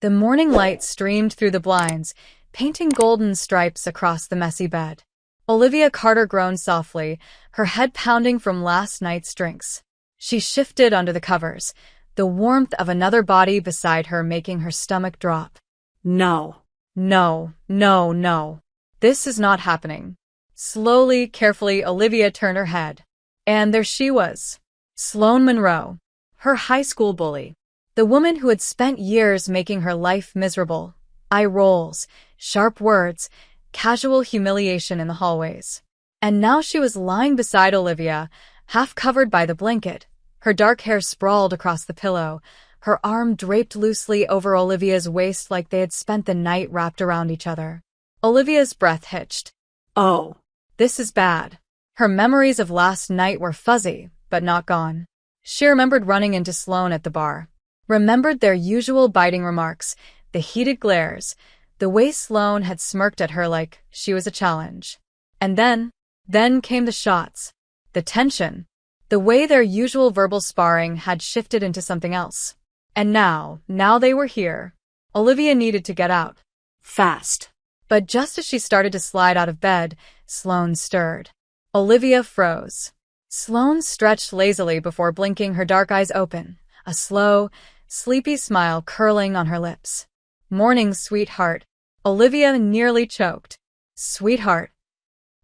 The morning light streamed through the blinds, painting golden stripes across the messy bed. Olivia Carter groaned softly, her head pounding from last night's drinks. She shifted under the covers, the warmth of another body beside her making her stomach drop. No. No, no, no. This is not happening. Slowly, carefully, Olivia turned her head. And there she was. Sloane Monroe, her high school bully. The woman who had spent years making her life miserable. Eye rolls, sharp words, casual humiliation in the hallways. And now she was lying beside Olivia, half covered by the blanket, her dark hair sprawled across the pillow, her arm draped loosely over Olivia's waist like they had spent the night wrapped around each other. Olivia's breath hitched. Oh. This is bad. Her memories of last night were fuzzy, but not gone. She remembered running into Sloane at the bar. Remembered their usual biting remarks, the heated glares, the way Sloane had smirked at her like she was a challenge. And then came the shots, the tension, the way their usual verbal sparring had shifted into something else. And now they were here. Olivia needed to get out. Fast. But just as she started to slide out of bed, Sloane stirred. Olivia froze. Sloane stretched lazily before blinking, her dark eyes open, a slow, sleepy smile curling on her lips. Morning, sweetheart. Olivia nearly choked. Sweetheart.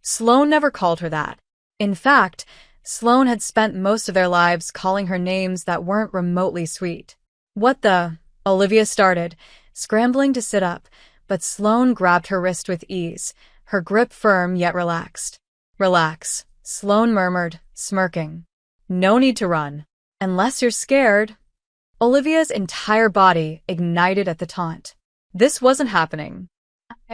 Sloane never called her that. In fact, Sloane had spent most of their lives calling her names that weren't remotely sweet. What the? Olivia started, scrambling to sit up, but Sloane grabbed her wrist with ease, her grip firm yet relaxed. Relax, Sloane murmured, smirking. No need to run. Unless you're scared. Olivia's entire body ignited at the taunt. This wasn't happening.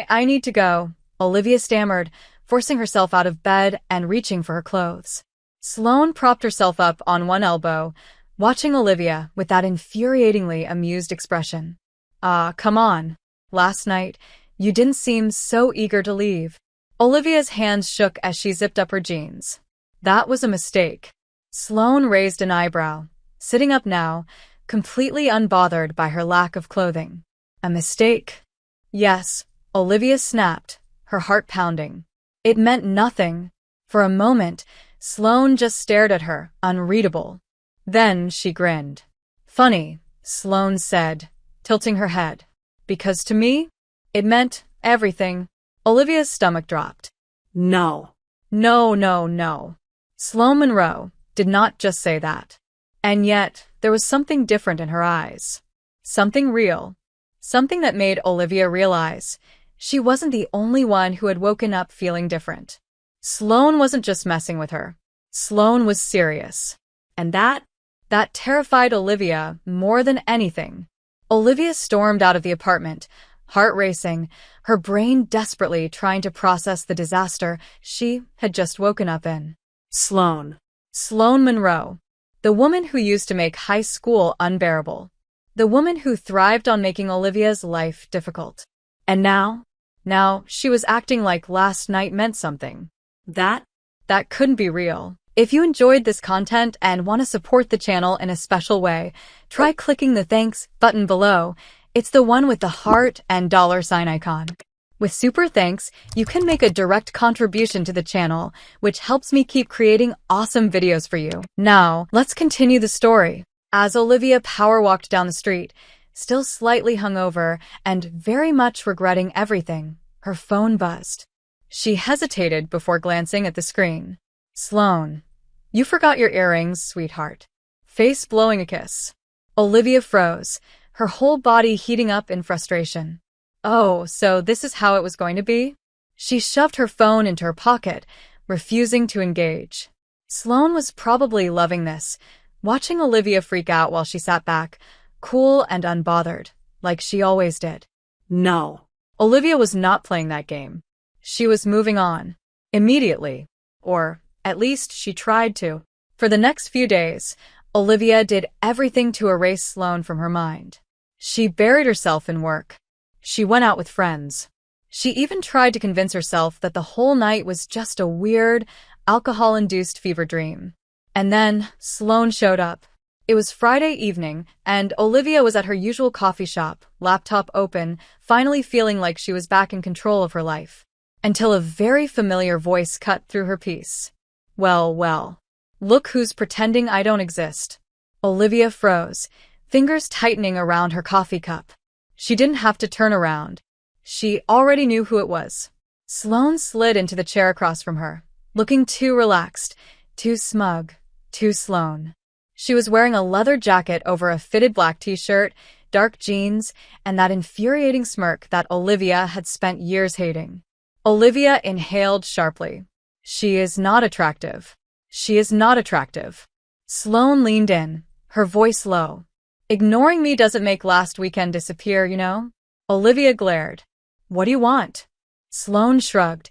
I need to go, Olivia stammered, forcing herself out of bed and reaching for her clothes. Sloane propped herself up on one elbow, watching Olivia with that infuriatingly amused expression. Come on. Last night, you didn't seem so eager to leave. Olivia's hands shook as she zipped up her jeans. That was a mistake. Sloane raised an eyebrow, sitting up now, completely unbothered by her lack of clothing. A mistake? Yes, Olivia snapped, her heart pounding. It meant nothing. For a moment, Sloane just stared at her, unreadable. Then she grinned. Funny, Sloane said, tilting her head. Because to me, it meant everything. Olivia's stomach dropped. No. No, no, no. Sloane Monroe did not just say that. And yet, there was something different in her eyes. Something real. Something that made Olivia realize she wasn't the only one who had woken up feeling different. Sloane wasn't just messing with her. Sloane was serious. And that terrified Olivia more than anything. Olivia stormed out of the apartment, heart racing, her brain desperately trying to process the disaster she had just woken up in. Sloane Monroe. The woman who used to make high school unbearable. The woman who thrived on making Olivia's life difficult. And now she was acting like last night meant something. That couldn't be real. If you enjoyed this content and want to support the channel in a special way, try clicking the thanks button below. It's the one with the heart and $sign icon. With super thanks, you can make a direct contribution to the channel, which helps me keep creating awesome videos for you. Now, let's continue the story. As Olivia power walked down the street, still slightly hungover and very much regretting everything, her phone buzzed. She hesitated before glancing at the screen. Sloane, you forgot your earrings, sweetheart. Face blowing a kiss. Olivia froze, her whole body heating up in frustration. Oh, so this is how it was going to be? She shoved her phone into her pocket, refusing to engage. Sloane was probably loving this, watching Olivia freak out while she sat back, cool and unbothered, like she always did. No. Olivia was not playing that game. She was moving on. Immediately. Or, at least, she tried to. For the next few days, Olivia did everything to erase Sloane from her mind. She buried herself in work. She went out with friends. She even tried to convince herself that the whole night was just a weird, alcohol-induced fever dream. And then Sloane showed up. It was Friday evening, and Olivia was at her usual coffee shop, laptop open, finally feeling like she was back in control of her life. Until a very familiar voice cut through her peace. Well, well. Look who's pretending I don't exist. Olivia froze, fingers tightening around her coffee cup. She didn't have to turn around. She already knew who it was. Sloane slid into the chair across from her, looking too relaxed, too smug, too Sloane. She was wearing a leather jacket over a fitted black t-shirt, dark jeans, and that infuriating smirk that Olivia had spent years hating. Olivia inhaled sharply. She is not attractive. She is not attractive. Sloane leaned in, her voice low. Ignoring me doesn't make last weekend disappear, you know? Olivia glared. What do you want? Sloane shrugged,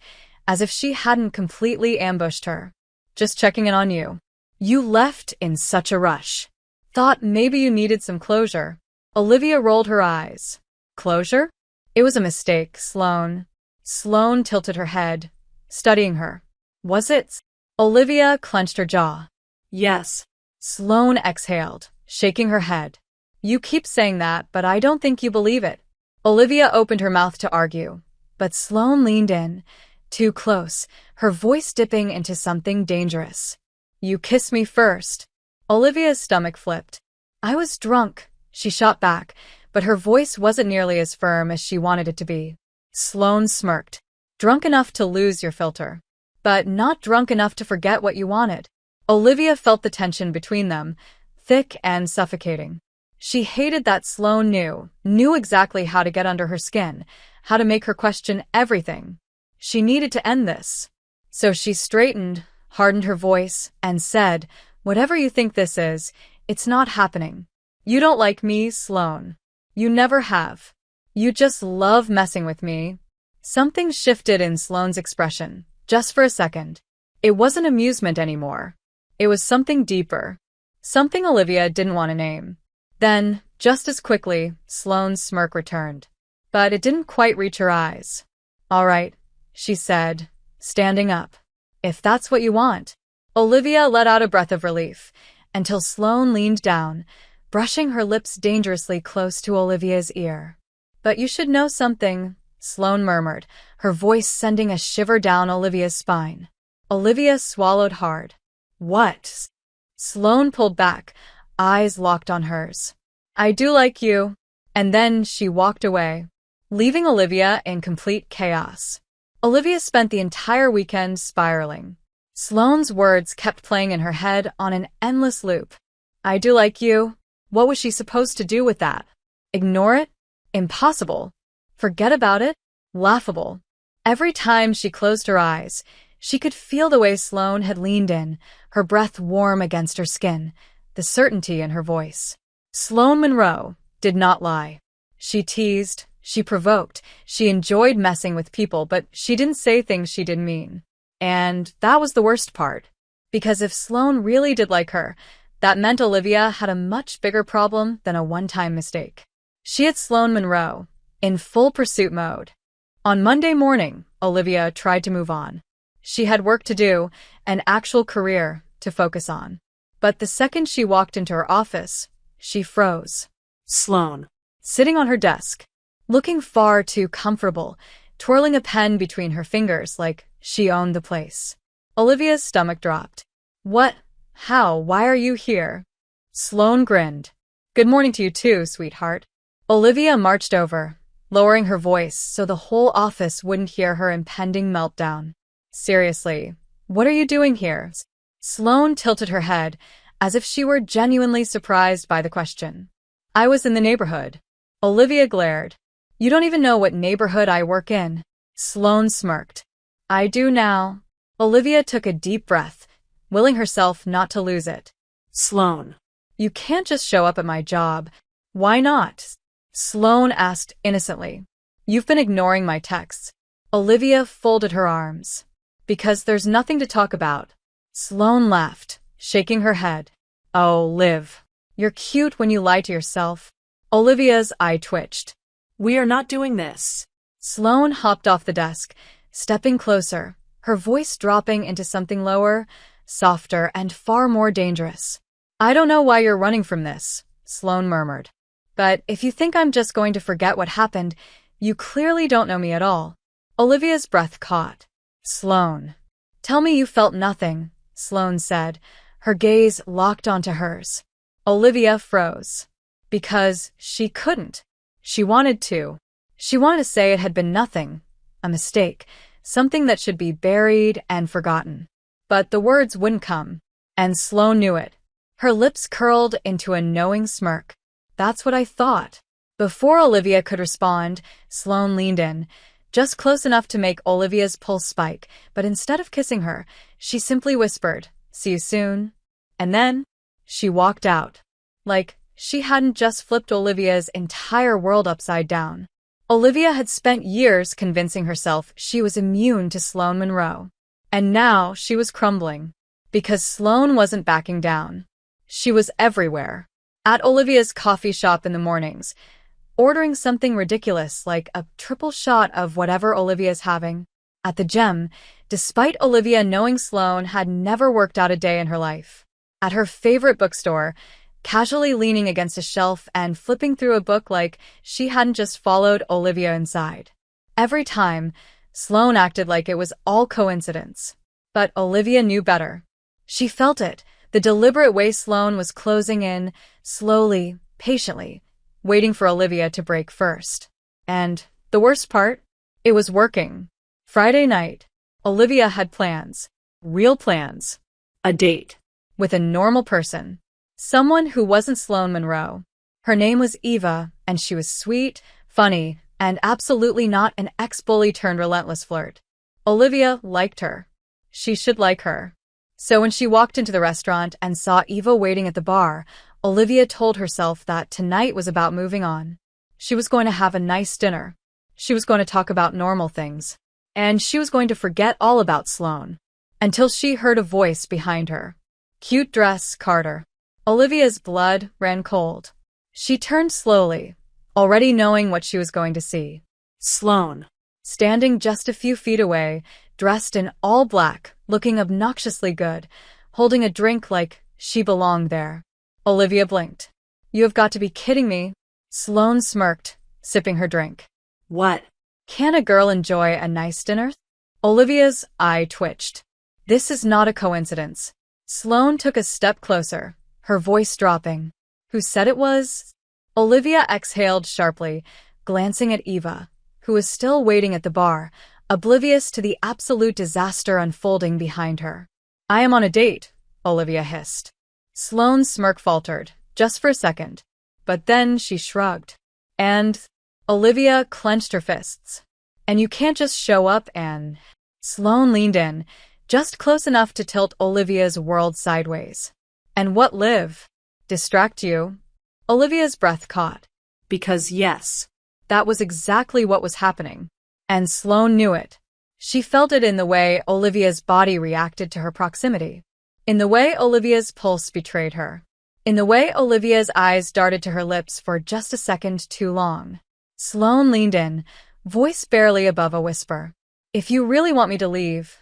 as if she hadn't completely ambushed her. Just checking in on you. You left in such a rush. Thought maybe you needed some closure. Olivia rolled her eyes. Closure? It was a mistake, Sloane. Sloane tilted her head, studying her. Was it? Olivia clenched her jaw. Yes. Sloane exhaled, shaking her head. You keep saying that, but I don't think you believe it. Olivia opened her mouth to argue, but Sloane leaned in, too close, her voice dipping into something dangerous. You kiss me first. Olivia's stomach flipped. I was drunk, she shot back, but her voice wasn't nearly as firm as she wanted it to be. Sloane smirked. Drunk enough to lose your filter, but not drunk enough to forget what you wanted. Olivia felt the tension between them, thick and suffocating. She hated that Sloane knew exactly how to get under her skin, how to make her question everything. She needed to end this. So she straightened, hardened her voice, and said, whatever you think this is, it's not happening. You don't like me, Sloane. You never have. You just love messing with me. Something shifted in Sloane's expression, just for a second. It wasn't amusement anymore. It was something deeper. Something Olivia didn't want to name. Then, just as quickly, Sloane's smirk returned. But it didn't quite reach her eyes. All right, she said, standing up. If that's what you want. Olivia let out a breath of relief, until Sloane leaned down, brushing her lips dangerously close to Olivia's ear. But you should know something, Sloane murmured, her voice sending a shiver down Olivia's spine. Olivia swallowed hard. What? Sloane pulled back, eyes locked on hers. I do like you. And then she walked away, leaving Olivia in complete chaos. Olivia spent the entire weekend spiraling. Sloane's words kept playing in her head on an endless loop. I do like you. What was she supposed to do with that? Ignore it? Impossible. Forget about it? Laughable. Every time she closed her eyes, she could feel the way Sloane had leaned in, her breath warm against her skin, the certainty in her voice. Sloane Monroe did not lie. She teased, she provoked, she enjoyed messing with people, but she didn't say things she didn't mean. And that was the worst part. Because if Sloane really did like her, that meant Olivia had a much bigger problem than a one-time mistake. She had Sloane Monroe, in full pursuit mode. On Monday morning, Olivia tried to move on. She had work to do, an actual career to focus on. But the second she walked into her office, she froze. Sloane. Sitting on her desk, looking far too comfortable, twirling a pen between her fingers like she owned the place. Olivia's stomach dropped. What? How? Why are you here? Sloane grinned. Good morning to you too, sweetheart. Olivia marched over, lowering her voice so the whole office wouldn't hear her impending meltdown. Seriously, what are you doing here? Sloane tilted her head, as if she were genuinely surprised by the question. I was in the neighborhood. Olivia glared. You don't even know what neighborhood I work in. Sloane smirked. I do now. Olivia took a deep breath, willing herself not to lose it. Sloane. You can't just show up at my job. Why not? Sloane asked innocently. You've been ignoring my texts. Olivia folded her arms. Because there's nothing to talk about. Sloane laughed, shaking her head. Oh, Liv. You're cute when you lie to yourself. Olivia's eye twitched. We are not doing this. Sloane hopped off the desk, stepping closer, her voice dropping into something lower, softer, and far more dangerous. I don't know why you're running from this, Sloane murmured. But if you think I'm just going to forget what happened, you clearly don't know me at all. Olivia's breath caught. Sloane. Tell me you felt nothing, Sloane said, her gaze locked onto hers. Olivia froze. Because she couldn't. She wanted to. She wanted to say it had been nothing, a mistake, something that should be buried and forgotten. But the words wouldn't come, and Sloane knew it. Her lips curled into a knowing smirk. That's what I thought. Before Olivia could respond, Sloane leaned in, just close enough to make Olivia's pulse spike, but instead of kissing her, she simply whispered, "See you soon." And then, she walked out. Like, she hadn't just flipped Olivia's entire world upside down. Olivia had spent years convincing herself she was immune to Sloane Monroe. And now she was crumbling. Because Sloane wasn't backing down. She was everywhere. At Olivia's coffee shop in the mornings, ordering something ridiculous like a triple shot of whatever Olivia's having. At the gym, despite Olivia knowing Sloane had never worked out a day in her life. At her favorite bookstore, casually leaning against a shelf and flipping through a book like she hadn't just followed Olivia inside. Every time, Sloane acted like it was all coincidence. But Olivia knew better. She felt it, the deliberate way Sloane was closing in, slowly, patiently, waiting for Olivia to break first. And the worst part? It was working. Friday night, Olivia had plans. Real plans. A date. With a normal person. Someone who wasn't Sloane Monroe. Her name was Eva, and she was sweet, funny, and absolutely not an ex-bully turned relentless flirt. Olivia liked her. She should like her. So when she walked into the restaurant and saw Eva waiting at the bar, Olivia told herself that tonight was about moving on. She was going to have a nice dinner. She was going to talk about normal things. And she was going to forget all about Sloane. Until she heard a voice behind her. Cute dress, Carter. Olivia's blood ran cold. She turned slowly, already knowing what she was going to see. Sloane. Standing just a few feet away, dressed in all black, looking obnoxiously good, holding a drink like she belonged there. Olivia blinked. You have got to be kidding me. Sloane smirked, sipping her drink. What? Can a girl enjoy a nice dinner? Olivia's eye twitched. This is not a coincidence. Sloane took a step closer, her voice dropping. Who said it was? Olivia exhaled sharply, glancing at Eva, who was still waiting at the bar, oblivious to the absolute disaster unfolding behind her. I am on a date, Olivia hissed. Sloane's smirk faltered, just for a second. But then she shrugged. And Olivia clenched her fists. And you can't just show up and... Sloane leaned in, just close enough to tilt Olivia's world sideways. And what live? Distract you? Olivia's breath caught. Because yes. That was exactly what was happening. And Sloane knew it. She felt it in the way Olivia's body reacted to her proximity. In the way Olivia's pulse betrayed her. In the way Olivia's eyes darted to her lips for just a second too long. Sloane leaned in, voice barely above a whisper. If you really want me to leave,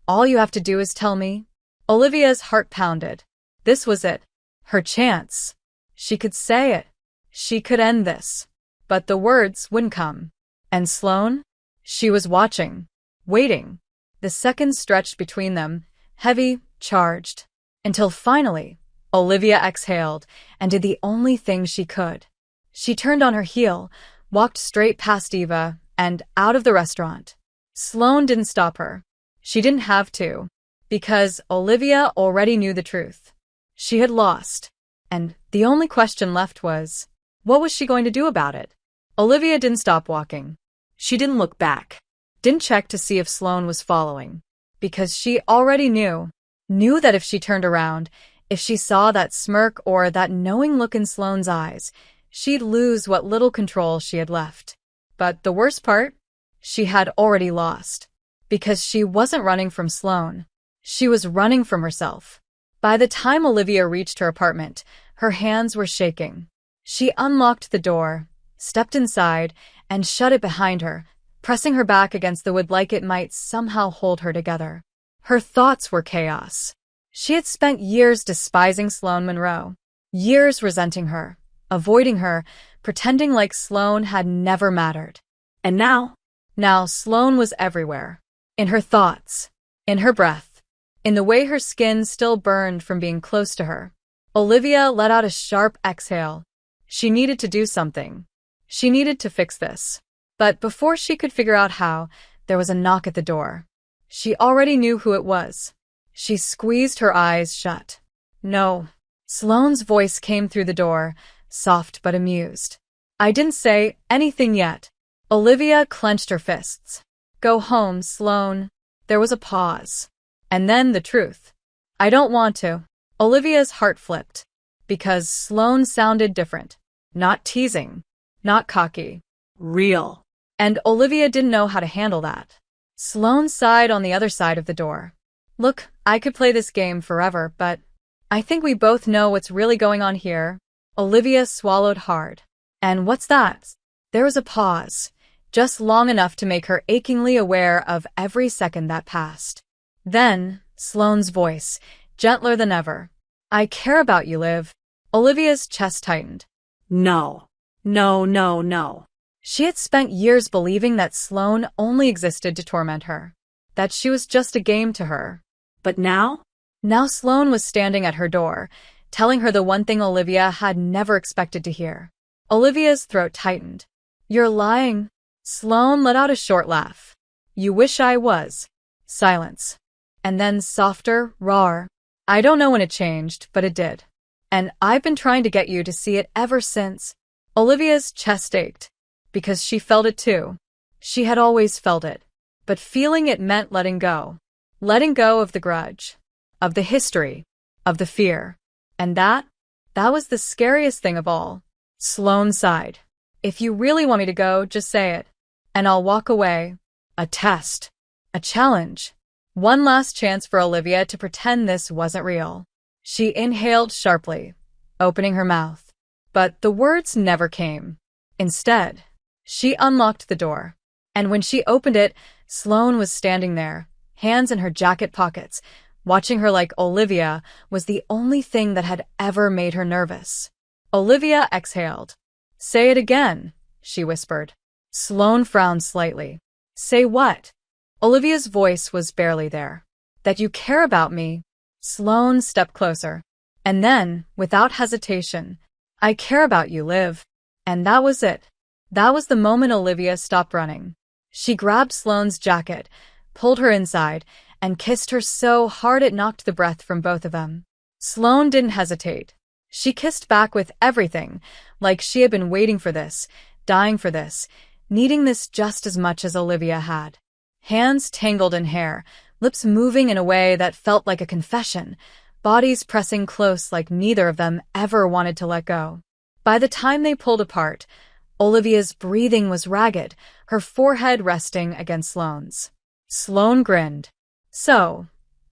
all you have to do is tell me. Olivia's heart pounded. This was it. Her chance. She could say it. She could end this. But the words wouldn't come. And Sloane? She was watching. Waiting. The seconds stretched between them, heavy, charged. Until finally, Olivia exhaled and did the only thing she could. She turned on her heel, walked straight past Eva, and out of the restaurant. Sloane didn't stop her. She didn't have to. Because Olivia already knew the truth. She had lost. And the only question left was, what was she going to do about it? Olivia didn't stop walking. She didn't look back. Didn't check to see if Sloane was following. Because she already knew that if she turned around, if she saw that smirk or that knowing look in Sloane's eyes, she'd lose what little control she had left. But the worst part? She had already lost. Because she wasn't running from Sloane. She was running from herself. By the time Olivia reached her apartment, her hands were shaking. She unlocked the door, stepped inside, and shut it behind her, pressing her back against the wood like it might somehow hold her together. Her thoughts were chaos. She had spent years despising Sloane Monroe, years resenting her, avoiding her, pretending like Sloane had never mattered. And Now Sloane was everywhere. In her thoughts, in her breath, in the way her skin still burned from being close to her. Olivia let out a sharp exhale. She needed to do something. She needed to fix this. But before she could figure out how, there was a knock at the door. She already knew who it was. She squeezed her eyes shut. No. Sloane's voice came through the door, soft but amused. I didn't say anything yet. Olivia clenched her fists. Go home, Sloane. There was a pause. And then the truth. I don't want to. Olivia's heart flipped. Because Sloane sounded different. Not teasing. Not cocky. real. And Olivia didn't know how to handle that. Sloane sighed on the other side of the door. Look, I could play this game forever, but I think we both know what's really going on here. Olivia swallowed hard. And what's that? There was a pause, just long enough to make her achingly aware of every second that passed. Then, Sloane's voice, gentler than ever. I care about you, Liv. Olivia's chest tightened. No. No, no, no. She had spent years believing that Sloane only existed to torment her, that she was just a game to her. But now? Now Sloane was standing at her door, telling her the one thing Olivia had never expected to hear. Olivia's throat tightened. You're lying. Sloane let out a short laugh. You wish I was. Silence. And then softer, rawer. I don't know when it changed, but it did. And I've been trying to get you to see it ever since. Olivia's chest ached, because she felt it too. She had always felt it. But feeling it meant letting go. Letting go of the grudge, of the history, of the fear. And that was the scariest thing of all. Sloane sighed. If you really want me to go, just say it. And I'll walk away. A test. A challenge. One last chance for Olivia to pretend this wasn't real. She inhaled sharply, opening her mouth. But the words never came. Instead, she unlocked the door. And when she opened it, Sloane was standing there, hands in her jacket pockets, watching her like Olivia was the only thing that had ever made her nervous. Olivia exhaled. Say it again, she whispered. Sloane frowned slightly. Say what? Olivia's voice was barely there. That you care about me. Sloane stepped closer. And then, without hesitation, I care about you, Liv. And that was it. That was the moment Olivia stopped running. She grabbed Sloane's jacket, pulled her inside, and kissed her so hard it knocked the breath from both of them. Sloane didn't hesitate. She kissed back with everything, like she had been waiting for this, dying for this, needing this just as much as Olivia had. Hands tangled in hair, lips moving in a way that felt like a confession, bodies pressing close like neither of them ever wanted to let go. By the time they pulled apart, Olivia's breathing was ragged, her forehead resting against Sloane's. Sloane grinned. So,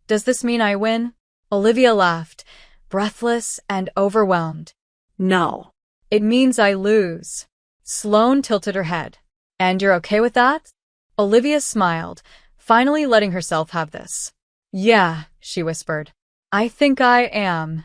does this mean I win? Olivia laughed, breathless and overwhelmed. No. It means I lose. Sloane tilted her head. And you're okay with that? Olivia smiled, finally letting herself have this. Yeah, she whispered. I think I am.